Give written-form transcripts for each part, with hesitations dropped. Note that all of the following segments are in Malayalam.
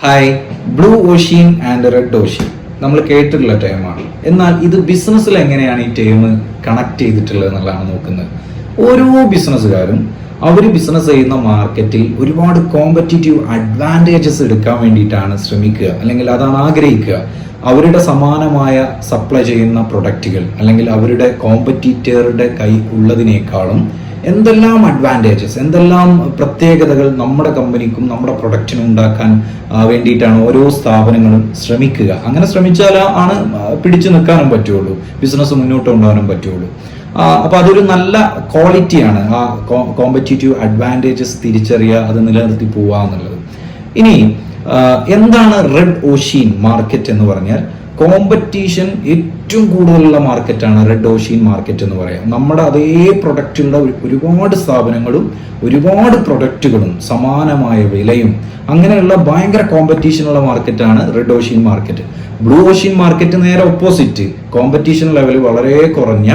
Hi, blue ocean and red ocean നമ്മൾ കേട്ടിട്ടുള്ള ടേമാണ്. എന്നാൽ ഇത് ബിസിനസ്സിൽ എങ്ങനെയാണ് ഈ ടേം കണക്ട് ചെയ്തിട്ടുള്ളത് എന്നുള്ളതാണ് നോക്കുന്നത്. ഓരോ ബിസിനസ്സുകാരും അവർ ബിസിനസ് ചെയ്യുന്ന മാർക്കറ്റിൽ ഒരുപാട് കോമ്പറ്റീറ്റീവ് അഡ്വാൻറ്റേജസ് എടുക്കാൻ വേണ്ടിയിട്ടാണ് ശ്രമിക്കുക, അല്ലെങ്കിൽ അതാണ് ആഗ്രഹിക്കുക. അവരുടെ സമാനമായ സപ്ലൈ ചെയ്യുന്ന പ്രൊഡക്റ്റുകൾ അല്ലെങ്കിൽ അവരുടെ കോമ്പറ്റീറ്ററുടെ കൈ ഉള്ളതിനേക്കാളും എന്തെല്ലാം അഡ്വാൻറ്റേജസ്, എന്തെല്ലാം പ്രത്യേകതകൾ നമ്മുടെ കമ്പനിക്കും നമ്മുടെ പ്രൊഡക്റ്റിനും ഉണ്ടാക്കാൻ വേണ്ടിയിട്ടാണ് ഓരോ സ്ഥാപനങ്ങളും ശ്രമിക്കുക. അങ്ങനെ ശ്രമിച്ചാൽ ആണ് പിടിച്ചു നിൽക്കാനും പറ്റുള്ളൂ, ബിസിനസ് മുന്നോട്ട് കൊണ്ടുപോകാനും പറ്റുള്ളൂ. അപ്പൊ അതൊരു നല്ല ക്വാളിറ്റിയാണ്, ആ കോമ്പറ്റീറ്റീവ് അഡ്വാൻറ്റേജസ് തിരിച്ചറിയുക, അത് നിലനിർത്തി പോവുക എന്നുള്ളത്. ഇനി എന്താണ് റെഡ് ഓഷ്യൻ മാർക്കറ്റ് എന്ന് പറഞ്ഞാൽ? കോമ്പറ്റീഷൻ ഏറ്റവും കൂടുതലുള്ള മാർക്കറ്റാണ് റെഡ് ഓഷ്യൻ മാർക്കറ്റ് എന്ന് പറയാം. നമ്മുടെ അതേ പ്രൊഡക്റ്റുള്ള ഒരുപാട് സ്ഥാപനങ്ങളും ഒരുപാട് പ്രൊഡക്റ്റുകളും സമാനമായ വിലയും അങ്ങനെയുള്ള ഭയങ്കര കോമ്പറ്റീഷനുള്ള മാർക്കറ്റാണ് red ocean market. Blue ocean market നേരെ ഓപ്പോസിറ്റ്, കോമ്പറ്റീഷൻ ലെവൽ വളരെ കുറഞ്ഞ,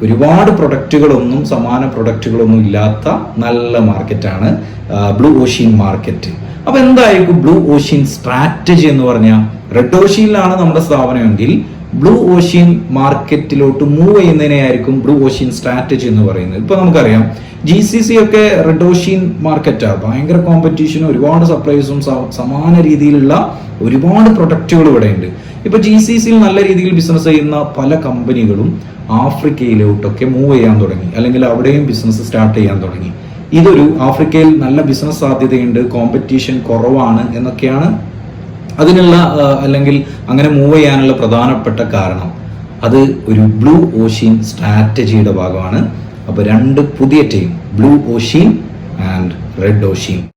ഒരുപാട് പ്രൊഡക്റ്റുകളൊന്നും സമാന പ്രൊഡക്റ്റുകളൊന്നും ഇല്ലാത്ത നല്ല മാർക്കറ്റാണ് ബ്ലൂ ഓഷ്യൻ മാർക്കറ്റ്. അപ്പൊ എന്തായിരിക്കും ബ്ലൂ ഓഷ്യൻ സ്ട്രാറ്റജി എന്ന് പറഞ്ഞാൽ? റെഡ് ഓഷ്യനിലാണ് നമ്മുടെ സ്ഥാപനമെങ്കിൽ ബ്ലൂ ഓഷ്യൻ മാർക്കറ്റിലോട്ട് മൂവ് ചെയ്യുന്നതിനെയായിരിക്കും ബ്ലൂ ഓഷ്യൻ സ്ട്രാറ്റജി എന്ന് പറയുന്നത്. ഇപ്പൊ നമുക്കറിയാം GCC ഒക്കെ റെഡ് ഓഷ്യൻ മാർക്കറ്റാണ്, ഭയങ്കര കോമ്പറ്റീഷനും ഒരുപാട് സപ്ലൈസും സമാന രീതിയിലുള്ള ഒരുപാട് പ്രൊഡക്റ്റുകൾ ഇവിടെ ഉണ്ട്. ഇപ്പൊ GCCയിൽ നല്ല രീതിയിൽ ബിസിനസ് ചെയ്യുന്ന പല കമ്പനികളും ആഫ്രിക്കയിലോട്ടൊക്കെ മൂവ് ചെയ്യാൻ തുടങ്ങി, അല്ലെങ്കിൽ അവിടെയും ബിസിനസ് സ്റ്റാർട്ട് ചെയ്യാൻ തുടങ്ങി. ഇതൊരു ആഫ്രിക്കയിൽ നല്ല ബിസിനസ് സാധ്യതയുണ്ട്, കോമ്പറ്റീഷൻ കുറവാണ് എന്നൊക്കെയാണ് അതിനുള്ള അല്ലെങ്കിൽ അങ്ങനെ മൂവ് ചെയ്യാനുള്ള പ്രധാനപ്പെട്ട കാരണം. അത് ഒരു ബ്ലൂ ഓഷ്യൻ സ്ട്രാറ്റജിയുടെ ഭാഗമാണ്. അപ്പോൾ രണ്ട് പുതിയ team, blue ocean and red ocean.